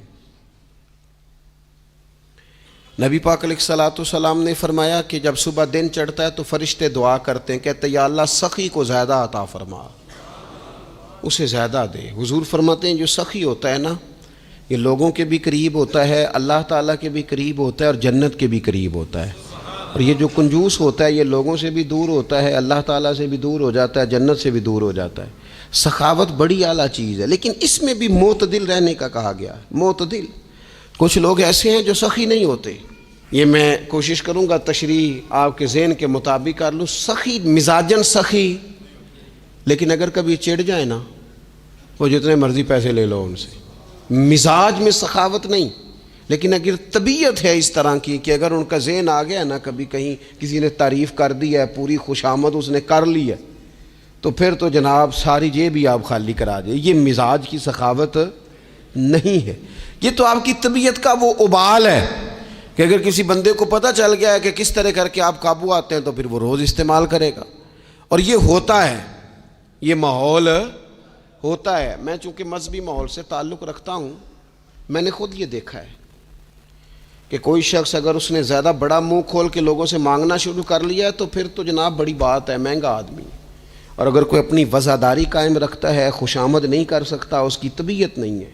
نبی پاک علیہ الصلوۃ والسلام نے فرمایا کہ جب صبح دن چڑھتا ہے تو فرشتے دعا کرتے ہیں، کہتے ہیں یا اللہ سخی کو زیادہ عطا فرما، اسے زیادہ دے۔ حضور فرماتے ہیں جو سخی ہوتا ہے نا، یہ لوگوں کے بھی قریب ہوتا ہے، اللہ تعالیٰ کے بھی قریب ہوتا ہے، اور جنت کے بھی قریب ہوتا ہے۔ اور یہ جو کنجوس ہوتا ہے یہ لوگوں سے بھی دور ہوتا ہے، اللہ تعالیٰ سے بھی دور ہو جاتا ہے، جنت سے بھی دور ہو جاتا ہے۔ سخاوت بڑی اعلیٰ چیز ہے، لیکن اس میں بھی معتدل رہنے کا کہا گیا ہے۔ معتدل، کچھ لوگ ایسے ہیں جو سخی نہیں ہوتے، یہ میں کوشش کروں گا تشریح آپ کے ذہن کے مطابق کر لوں۔ سخی مزاجن سخی، لیکن اگر کبھی چڑ جائے نا، وہ جتنے مرضی پیسے لے لو ان سے، مزاج میں سخاوت نہیں، لیکن اگر طبیعت ہے اس طرح کی کہ اگر ان کا ذہن آ گیا نا، کبھی کہیں کسی نے تعریف کر دی ہے، پوری خوشامد اس نے کر لی ہے، تو پھر تو جناب ساری جیب بھی آپ خالی کرا دے۔ یہ مزاج کی سخاوت نہیں ہے، یہ تو آپ کی طبیعت کا وہ ابال ہے کہ اگر کسی بندے کو پتہ چل گیا ہے کہ کس طرح کر کے آپ قابو آتے ہیں تو پھر وہ روز استعمال کرے گا، اور یہ ہوتا ہے، یہ ماحول ہوتا ہے۔ میں چونکہ مذہبی ماحول سے تعلق رکھتا ہوں، میں نے خود یہ دیکھا ہے کہ کوئی شخص اگر اس نے زیادہ بڑا منہ کھول کے لوگوں سے مانگنا شروع کر لیا ہے تو پھر تو جناب بڑی بات ہے، مہنگا آدمی۔ اور اگر کوئی اپنی وفاداری قائم رکھتا ہے، خوشامد نہیں کر سکتا، اس کی طبیعت نہیں ہے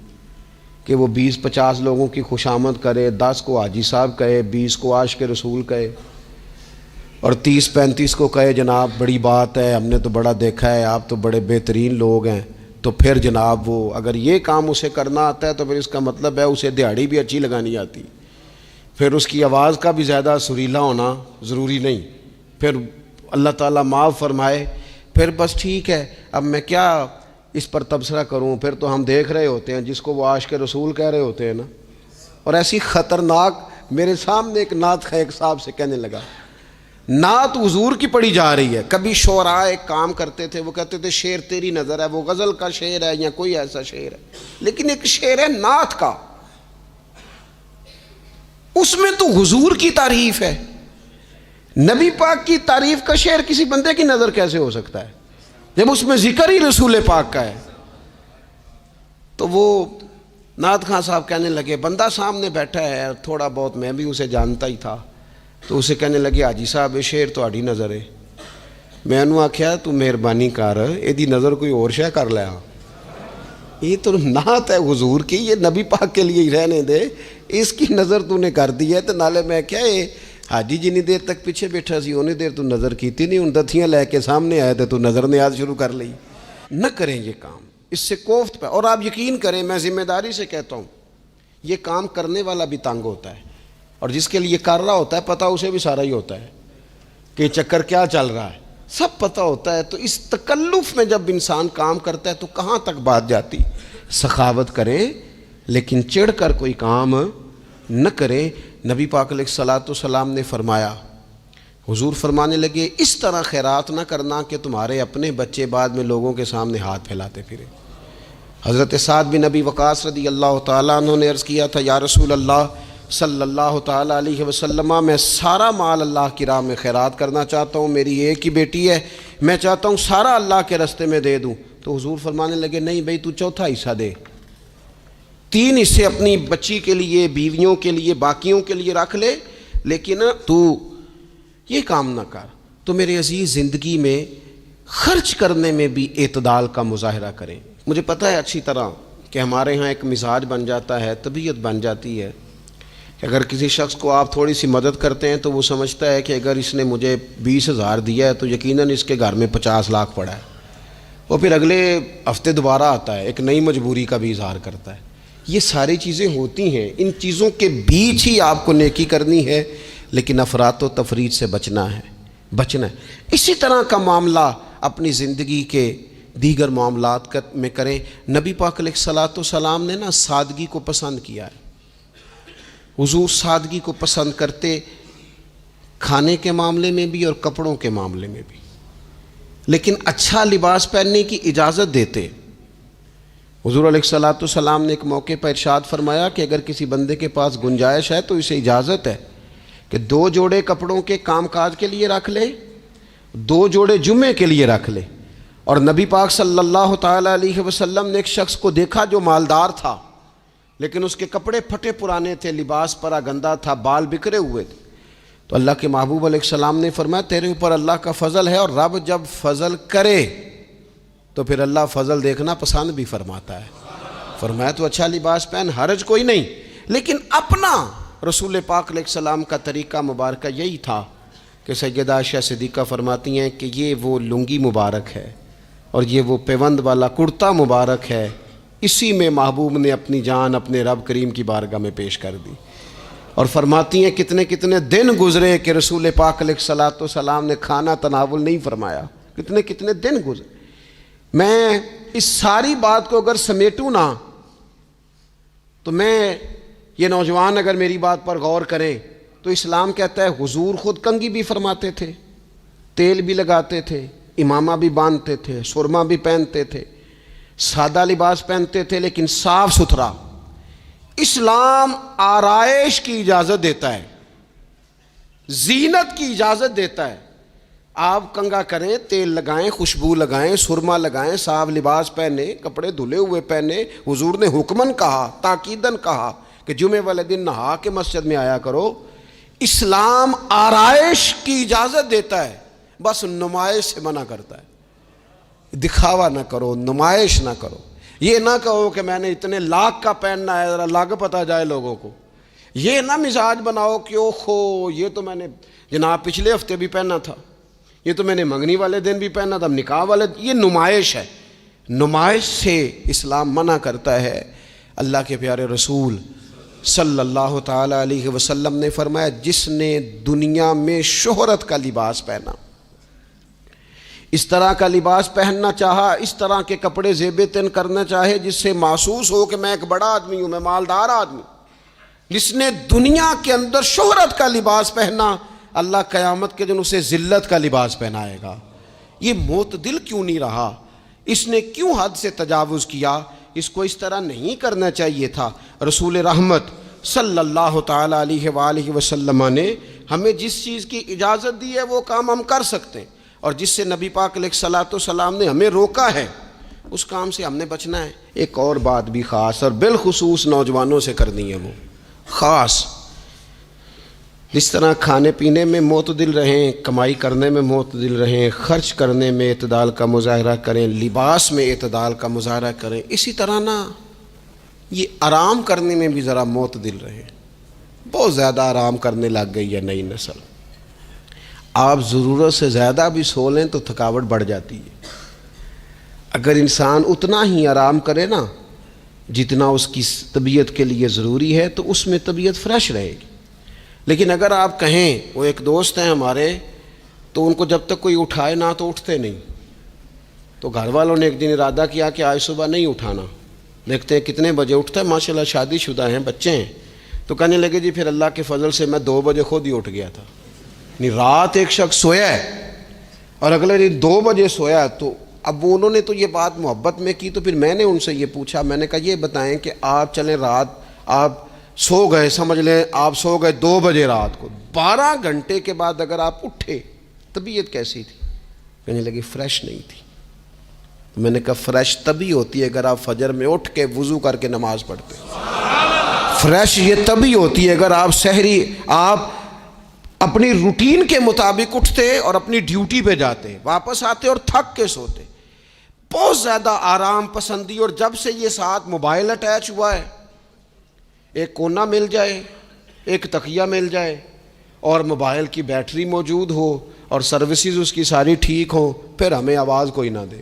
کہ وہ 20-50 لوگوں کی خوشامد کرے، 10 کو حاجی صاحب کہے، 20 کو عاشق رسول کہے، اور 30-35 کو کہے جناب بڑی بات ہے، ہم نے تو بڑا دیکھا ہے، آپ تو بڑے بہترین لوگ ہیں۔ تو پھر جناب وہ اگر یہ کام اسے کرنا آتا ہے تو پھر اس کا مطلب ہے اسے دہاڑی بھی اچھی لگانی آتی، پھر اس کی آواز کا بھی زیادہ سریلا ہونا ضروری نہیں، پھر اللہ تعالیٰ معاف فرمائے، پھر بس ٹھیک ہے، اب میں کیا اس پر تبصرہ کروں، پھر تو ہم دیکھ رہے ہوتے ہیں جس کو وہ عاشق رسول کہہ رہے ہوتے ہیں نا۔ اور ایسی خطرناک، میرے سامنے ایک نعت خواہ ایک صاحب سے کہنے لگا، نعت حضور کی پڑھی جا رہی ہے، کبھی شعراء ایک کام کرتے تھے، وہ کہتے تھے شعر تیری نظر ہے، وہ غزل کا شعر ہے یا کوئی ایسا شعر ہے، لیکن ایک شعر ہے نعت کا، اس میں تو حضور کی تعریف ہے، نبی پاک کی تعریف کا شعر کسی بندے کی نظر کیسے ہو سکتا ہے جب اس میں ذکر ہی رسول پاک کا ہے؟ تو وہ نعت خان صاحب کہنے لگے بندہ سامنے بیٹھا ہے تھوڑا بہت میں بھی اسے جانتا ہی تھا، تو اسے کہنے لگے حاجی صاحب یہ شعر تہاڈی نظر ہے۔ میں انہوں آکھیا تو مہربانی کر ایدی نظر کوئی اور شے کر لیا، یہ تو نعت ہے حضور کی، یہ نبی پاک کے لیے ہی رہنے دے، اس کی نظر تو نے کر دی ہے۔ تو نالے میں کیا ہے حاجی جنی دیر تک پیچھے بیٹھا سی انہیں دیر تو نظر کیتی نہیں، ان دتھیاں لے کے سامنے آئے تھے تو نظر نیاز شروع کر لی۔ نہ کریں یہ کام، اس سے کوفت پہ، اور آپ یقین کریں میں ذمہ داری سے کہتا ہوں یہ کام کرنے والا بھی تنگ ہوتا ہے، اور جس کے لیے کر رہا ہوتا ہے پتہ اسے بھی سارا ہی ہوتا ہے کہ چکر کیا چل رہا ہے، سب پتہ ہوتا ہے۔ تو اس تکلف میں جب انسان کام کرتا ہے تو کہاں تک بات جاتی۔ سخاوت کریں لیکن چڑھ کر کوئی کام نہ کریں۔ نبی پاک علیہ الصلوۃ والسلام نے فرمایا، حضور فرمانے لگے اس طرح خیرات نہ کرنا کہ تمہارے اپنے بچے بعد میں لوگوں کے سامنے ہاتھ پھیلاتے پھرے۔ حضرت سعد بن ابی وقاص رضی اللہ تعالیٰ عنہ نے عرض کیا تھا یا رسول اللہ صلی اللہ تعالیٰ علیہ وسلم میں سارا مال اللہ کی راہ میں خیرات کرنا چاہتا ہوں، میری ایک ہی بیٹی ہے، میں چاہتا ہوں سارا اللہ کے راستے میں دے دوں۔ تو حضور فرمانے لگے نہیں بھائی تو چوتھا حصہ دے، 3 حصے اپنی بچی کے لیے، بیویوں کے لیے، باقیوں کے لیے رکھ لے، لیکن تو یہ کام نہ کر۔ تو میرے عزیز زندگی میں خرچ کرنے میں بھی اعتدال کا مظاہرہ کریں۔ مجھے پتہ ہے اچھی طرح کہ ہمارے ہاں ایک مزاج بن جاتا ہے، طبیعت بن جاتی ہے کہ اگر کسی شخص کو آپ تھوڑی سی مدد کرتے ہیں تو وہ سمجھتا ہے کہ اگر اس نے مجھے 20,000 دیا ہے تو یقیناً اس کے گھر میں 50 لاکھ پڑا ہے، وہ پھر اگلے ہفتے دوبارہ آتا ہے، ایک نئی مجبوری کا بھی اظہار کرتا ہے۔ یہ ساری چیزیں ہوتی ہیں، ان چیزوں کے بیچ ہی آپ کو نیکی کرنی ہے، لیکن افراط و تفریط سے بچنا ہے۔ اسی طرح کا معاملہ اپنی زندگی کے دیگر معاملات میں کریں۔ نبی پاک علیہ الصلوۃ والسلام نے سادگی کو پسند کیا ہے، حضور سادگی کو پسند کرتے، کھانے کے معاملے میں بھی اور کپڑوں کے معاملے میں بھی، لیکن اچھا لباس پہننے کی اجازت دیتے۔ حضور علیہ الصلوۃ والسلام نے ایک موقع پر ارشاد فرمایا کہ اگر کسی بندے کے پاس گنجائش ہے تو اسے اجازت ہے کہ 2 جوڑے کپڑوں کے کام کاج کے لیے رکھ لے، 2 جوڑے جمعے کے لیے رکھ لے۔ اور نبی پاک صلی اللہ تعالیٰ علیہ وسلم نے ایک شخص کو دیکھا جو مالدار تھا لیکن اس کے کپڑے پھٹے پرانے تھے، لباس پرا گندا تھا، بال بکھرے ہوئے تھے۔ تو اللہ کے محبوب علیہ السلام نے فرمایا تیرے اوپر اللہ کا فضل ہے، اور رب جب فضل کرے تو پھر اللہ فضل دیکھنا پسند بھی فرماتا ہے۔ فرمایا تو اچھا لباس پہن، حرج کوئی نہیں، لیکن اپنا رسول پاک علیہ السلام کا طریقہ مبارکہ یہی تھا کہ سیدہ عائشہ صدیقہ فرماتی ہیں کہ یہ وہ لنگی مبارک ہے اور یہ وہ پیوند والا کرتا مبارک ہے، اسی میں محبوب نے اپنی جان اپنے رب کریم کی بارگاہ میں پیش کر دی۔ اور فرماتی ہیں کتنے کتنے دن گزرے کہ رسول پاک علیہ الصلوۃ والسلام نے کھانا تناول نہیں فرمایا، کتنے کتنے دن گزرے۔ میں اس ساری بات کو اگر سمیٹوں نا تو میں یہ نوجوان اگر میری بات پر غور کریں تو اسلام کہتا ہے حضور خود کنگھی بھی فرماتے تھے، تیل بھی لگاتے تھے، امامہ بھی باندھتے تھے، سرما بھی پہنتے تھے، سادہ لباس پہنتے تھے لیکن صاف ستھرا۔ اسلام آرائش کی اجازت دیتا ہے، زینت کی اجازت دیتا ہے۔ آپ کنگھا کریں، تیل لگائیں، خوشبو لگائیں، سرما لگائیں، صاف لباس پہنے، کپڑے دھلے ہوئے پہنے۔ حضور نے حکماً کہا، تاکیداً کہا کہ جمعے والے دن نہا کے مسجد میں آیا کرو۔ اسلام آرائش کی اجازت دیتا ہے، بس نمائش سے منع کرتا ہے۔ دکھاوا نہ کرو، نمائش نہ کرو۔ یہ نہ کہو کہ میں نے اتنے لاکھ کا پہننا ہے، ذرا لگ پتہ جائے لوگوں کو۔ یہ نہ مزاج بناؤ کہ اوہو یہ تو میں نے جناب پچھلے ہفتے بھی پہنا تھا، یہ تو میں نے منگنی والے دن بھی پہنا تھا، نکاح والے۔ یہ نمائش ہے، نمائش سے اسلام منع کرتا ہے۔ اللہ کے پیارے رسول صلی اللہ تعالیٰ علیہ وسلم نے فرمایا جس نے دنیا میں شہرت کا لباس پہنا، اس طرح کا لباس پہننا چاہا، اس طرح کے کپڑے زیب تن کرنا چاہے جس سے محسوس ہو کہ میں ایک بڑا آدمی ہوں، میں مالدار آدمی، جس نے دنیا کے اندر شہرت کا لباس پہنا، اللہ قیامت کے دن اسے ذلت کا لباس پہنائے گا۔ یہ معتدل کیوں نہیں رہا؟ اس نے کیوں حد سے تجاوز کیا؟ اس کو اس طرح نہیں کرنا چاہیے تھا۔ رسول رحمت صلی اللہ تعالیٰ علیہ وآلہ وسلم نے ہمیں جس چیز کی اجازت دی ہے وہ کام ہم کر سکتے ہیں، اور جس سے نبی پاک علیہ الصلوۃ والسلام نے ہمیں روکا ہے اس کام سے ہم نے بچنا ہے۔ ایک اور بات بھی خاص اور بالخصوص نوجوانوں سے کرنی ہے، وہ خاص جس طرح کھانے پینے میں معتدل رہیں، کمائی کرنے میں معتدل رہیں، خرچ کرنے میں اعتدال کا مظاہرہ کریں، لباس میں اعتدال کا مظاہرہ کریں، اسی طرح نا یہ آرام کرنے میں بھی ذرا معتدل رہیں۔ بہت زیادہ آرام کرنے لگ گئی ہے نئی نسل۔ آپ ضرورت سے زیادہ بھی سو لیں تو تھکاوٹ بڑھ جاتی ہے۔ اگر انسان اتنا ہی آرام کرے نا جتنا اس کی طبیعت کے لیے ضروری ہے تو اس میں طبیعت فریش رہے گی۔ لیکن اگر آپ کہیں، وہ ایک دوست ہیں ہمارے، تو ان کو جب تک کوئی اٹھائے نہ تو اٹھتے نہیں، تو گھر والوں نے ایک دن ارادہ کیا کہ آج صبح نہیں اٹھانا، دیکھتے ہیں کتنے بجے اٹھتا ہے، ماشاءاللہ شادی شدہ ہیں، بچے ہیں، تو کہنے لگے جی پھر اللہ کے فضل سے میں 2 بجے خود ہی اٹھ گیا تھا۔ نہیں، رات ایک شخص سویا ہے اور اگلے دن 2 بجے سویا، تو اب انہوں نے تو یہ بات محبت میں کی، تو پھر میں نے ان سے یہ پوچھا، میں نے کہا یہ بتائیں کہ آپ چلیں رات آپ سو گئے، سمجھ لیں آپ سو گئے 2 بجے رات کو، 12 گھنٹے کے بعد اگر آپ اٹھے طبیعت کیسی تھی؟ کہنے لگی فریش نہیں تھی۔ میں نے کہا فریش تبھی ہوتی ہے اگر آپ فجر میں اٹھ کے وضو کر کے نماز پڑھتے ہیں۔ فریش یہ تبھی ہوتی ہے اگر آپ سحری آپ اپنی روٹین کے مطابق اٹھتے اور اپنی ڈیوٹی پہ جاتے، واپس آتے اور تھک کے سوتے۔ بہت زیادہ آرام پسندی، اور جب سے یہ ساتھ موبائل اٹیچ ہوا ہے، ایک کونا مل جائے، ایک تکیہ مل جائے اور موبائل کی بیٹری موجود ہو اور سروسز اس کی ساری ٹھیک ہوں، پھر ہمیں آواز کوئی نہ دے،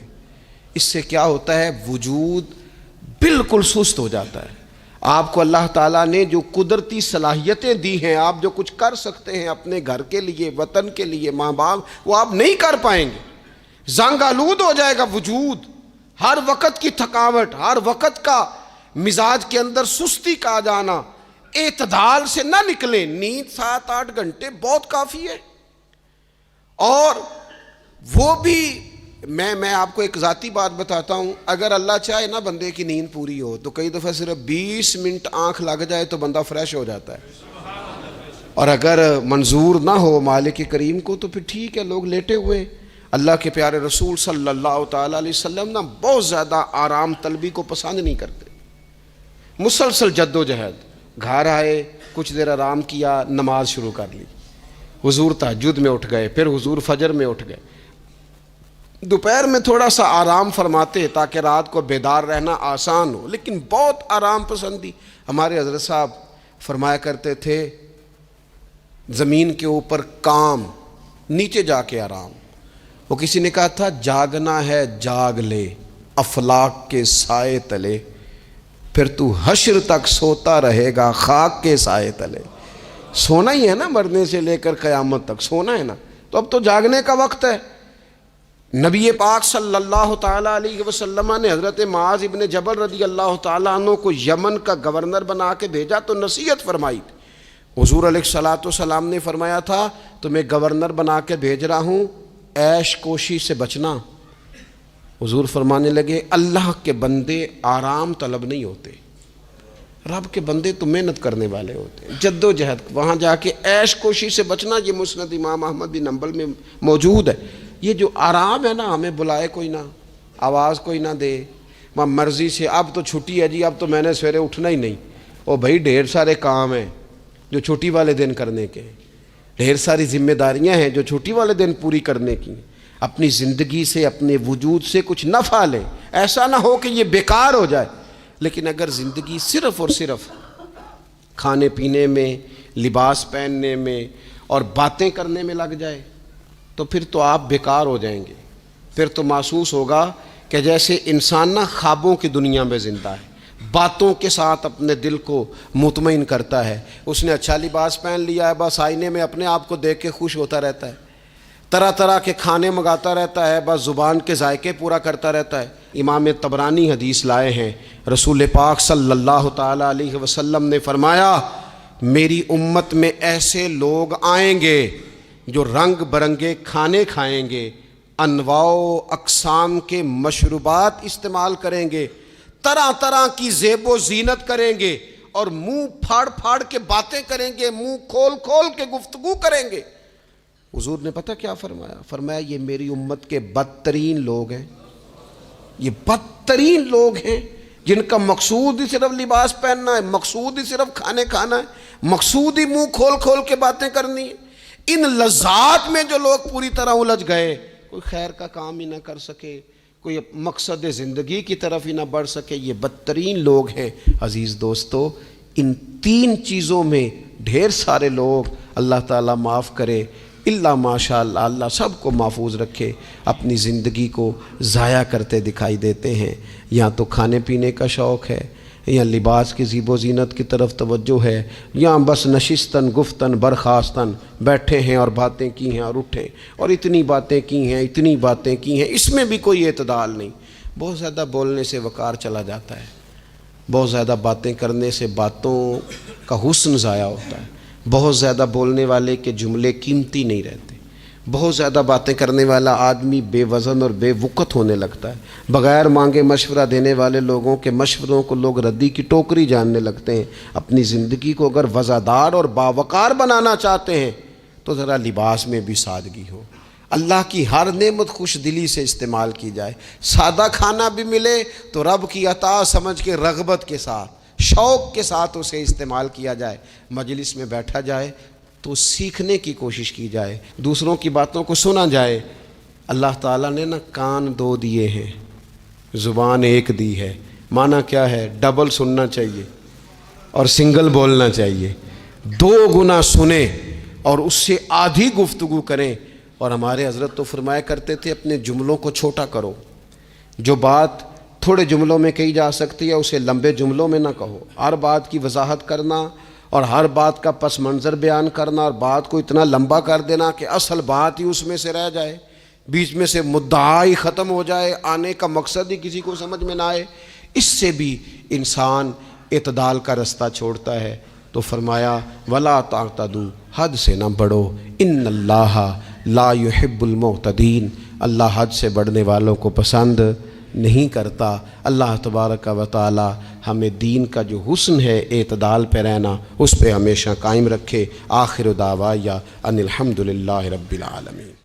اس سے کیا ہوتا ہے؟ وجود بالکل سست ہو جاتا ہے۔ آپ کو اللہ تعالیٰ نے جو قدرتی صلاحیتیں دی ہیں، آپ جو کچھ کر سکتے ہیں اپنے گھر کے لیے، وطن کے لیے، ماں باپ، وہ آپ نہیں کر پائیں گے۔ زنگ آلود ہو جائے گا وجود، ہر وقت کی تھکاوٹ، ہر وقت کا مزاج کے اندر سستی کا آ جانا، اعتدال سے نہ نکلیں۔ نیند 7-8 گھنٹے بہت کافی ہے، اور وہ بھی میں آپ کو ایک ذاتی بات بتاتا ہوں، اگر اللہ چاہے نا بندے کی نیند پوری ہو تو کئی دفعہ صرف 20 منٹ آنکھ لگ جائے تو بندہ فریش ہو جاتا ہے، اور اگر منظور نہ ہو مالک کریم کو تو پھر ٹھیک ہے، لوگ لیٹے ہوئے۔ اللہ کے پیارے رسول صلی اللہ تعالیٰ علیہ وسلم نا بہت زیادہ آرام طلبی کو پسند نہیں کرتے، مسلسل جد و جہد۔ گھر آئے، کچھ دیر آرام کیا، نماز شروع کر لی، حضور تہجد میں اٹھ گئے، پھر حضور فجر میں اٹھ گئے، دوپہر میں تھوڑا سا آرام فرماتے تاکہ رات کو بیدار رہنا آسان ہو، لیکن بہت آرام پسندی۔ ہمارے حضرت صاحب فرمایا کرتے تھے زمین کے اوپر کام، نیچے جا کے آرام۔ وہ کسی نے کہا تھا جاگنا ہے جاگ لے افلاک کے سائے تلے، پھر تو حشر تک سوتا رہے گا خاک کے سائے تلے۔ سونا ہی ہے نا، مرنے سے لے کر قیامت تک سونا ہے نا، تو اب تو جاگنے کا وقت ہے۔ نبی پاک صلی اللہ تعالیٰ علیہ وسلم نے حضرت معاذ ابن جبل رضی اللہ تعالیٰ عنہ کو یمن کا گورنر بنا کے بھیجا تو نصیحت فرمائی تھی۔ حضور علیہ الصلوۃ والسلام نے فرمایا تھا تمہیں گورنر بنا کے بھیج رہا ہوں، عیش کوشی سے بچنا۔ حضور فرمانے لگے اللہ کے بندے آرام طلب نہیں ہوتے، رب کے بندے تو محنت کرنے والے ہوتے ہیں، جد و جہد۔ وہاں جا کے عیش کوشی سے بچنا، یہ مسند امام احمد بن حنبل میں موجود ہے۔ یہ جو آرام ہے نا، ہمیں بلائے کوئی نہ، آواز کوئی نہ دے، مرضی سے اب تو چھٹی ہے جی، اب تو میں نے سویرے اٹھنا ہی نہیں، او بھائی ڈھیر سارے کام ہیں جو چھٹی والے دن کرنے کے ہیں، ڈھیر ساری ذمہ داریاں ہیں جو چھٹی والے دن پوری کرنے کی ہیں۔ اپنی زندگی سے، اپنے وجود سے کچھ نفع لیں، ایسا نہ ہو کہ یہ بیکار ہو جائے۔ لیکن اگر زندگی صرف اور صرف کھانے پینے میں، لباس پہننے میں اور باتیں کرنے میں لگ جائے تو پھر تو آپ بیکار ہو جائیں گے۔ پھر تو محسوس ہوگا کہ جیسے انسان نہ خوابوں کی دنیا میں زندہ ہے، باتوں کے ساتھ اپنے دل کو مطمئن کرتا ہے۔ اس نے اچھا لباس پہن لیا ہے، بس آئینے میں اپنے آپ کو دیکھ کے خوش ہوتا رہتا ہے، طرح طرح کے کھانے منگاتا رہتا ہے، بس زبان کے ذائقے پورا کرتا رہتا ہے۔ امام طبرانی حدیث لائے ہیں، رسول پاک صلی اللہ تعالیٰ علیہ وسلم نے فرمایا میری امت میں ایسے لوگ آئیں گے جو رنگ برنگے کھانے کھائیں گے، انواع و اقسام کے مشروبات استعمال کریں گے، طرح طرح کی زیب و زینت کریں گے، اور منہ پھاڑ پھاڑ کے باتیں کریں گے، منہ کھول کھول کے گفتگو کریں گے۔ حضور نے پتہ کیا فرمایا؟ فرمایا یہ میری امت کے بدترین لوگ ہیں۔ یہ بدترین لوگ ہیں جن کا مقصود ہی صرف لباس پہننا ہے، مقصود ہی صرف کھانے کھانا ہے، مقصود ہی منہ کھول کھول کے باتیں کرنی ہے۔ ان لذات میں جو لوگ پوری طرح الجھ گئے، کوئی خیر کا کام ہی نہ کر سکے، کوئی مقصد زندگی کی طرف ہی نہ بڑھ سکے، یہ بدترین لوگ ہیں۔ عزیز دوستو، ان تین چیزوں میں ڈھیر سارے لوگ، اللہ تعالیٰ معاف کرے الا ماشاء اللہ، اللہ سب کو محفوظ رکھے، اپنی زندگی کو ضائع کرتے دکھائی دیتے ہیں۔ یا تو کھانے پینے کا شوق ہے، یا لباس کی زیب و زینت کی طرف توجہ ہے، یا بس نشستن گفتن برخاستن بیٹھے ہیں اور باتیں کی ہیں اور اٹھے اور اتنی باتیں کی ہیں، اتنی باتیں کی ہیں، اس میں بھی کوئی اعتدال نہیں۔ بہت زیادہ بولنے سے وقار چلا جاتا ہے، بہت زیادہ باتیں کرنے سے باتوں کا حسن ضائع ہوتا ہے، بہت زیادہ بولنے والے کے جملے قیمتی نہیں رہتے، بہت زیادہ باتیں کرنے والا آدمی بے وزن اور بے وقت ہونے لگتا ہے، بغیر مانگے مشورہ دینے والے لوگوں کے مشوروں کو لوگ ردی کی ٹوکری جاننے لگتے ہیں۔ اپنی زندگی کو اگر وزادار اور باوقار بنانا چاہتے ہیں تو ذرا لباس میں بھی سادگی ہو، اللہ کی ہر نعمت خوش دلی سے استعمال کی جائے، سادہ کھانا بھی ملے تو رب کی عطا سمجھ کے رغبت کے ساتھ شوق کے ساتھ اسے استعمال کیا جائے، مجلس میں بیٹھا جائے تو سیکھنے کی کوشش کی جائے، دوسروں کی باتوں کو سنا جائے۔ اللہ تعالیٰ نے نا کان دو دیے ہیں، زبان ایک دی ہے، معنی کیا ہے؟ ڈبل سننا چاہیے اور سنگل بولنا چاہیے، دو گنا سنیں اور اس سے آدھی گفتگو کریں۔ اور ہمارے حضرت تو فرمایا کرتے تھے اپنے جملوں کو چھوٹا کرو، جو بات تھوڑے جملوں میں کہی جا سکتی ہے اسے لمبے جملوں میں نہ کہو، ہر بات کی وضاحت کرنا اور ہر بات کا پس منظر بیان کرنا اور بات کو اتنا لمبا کر دینا کہ اصل بات ہی اس میں سے رہ جائے، بیچ میں سے مدعا ہی ختم ہو جائے، آنے کا مقصد ہی کسی کو سمجھ میں نہ آئے، اس سے بھی انسان اعتدال کا رستہ چھوڑتا ہے۔ تو فرمایا وَلَا تَعْتَدُوا، حد سے نہ بڑھو، ان اللہ لا يحب المعتدین، اللہ حد سے بڑھنے والوں کو پسند نہیں کرتا۔ اللہ تبارک و تعالی ہمیں دین کا جو حسن ہے اعتدال پہ رہنا اس پہ ہمیشہ قائم رکھے۔ آخر دعوایا ان الحمد للہ رب العالمین۔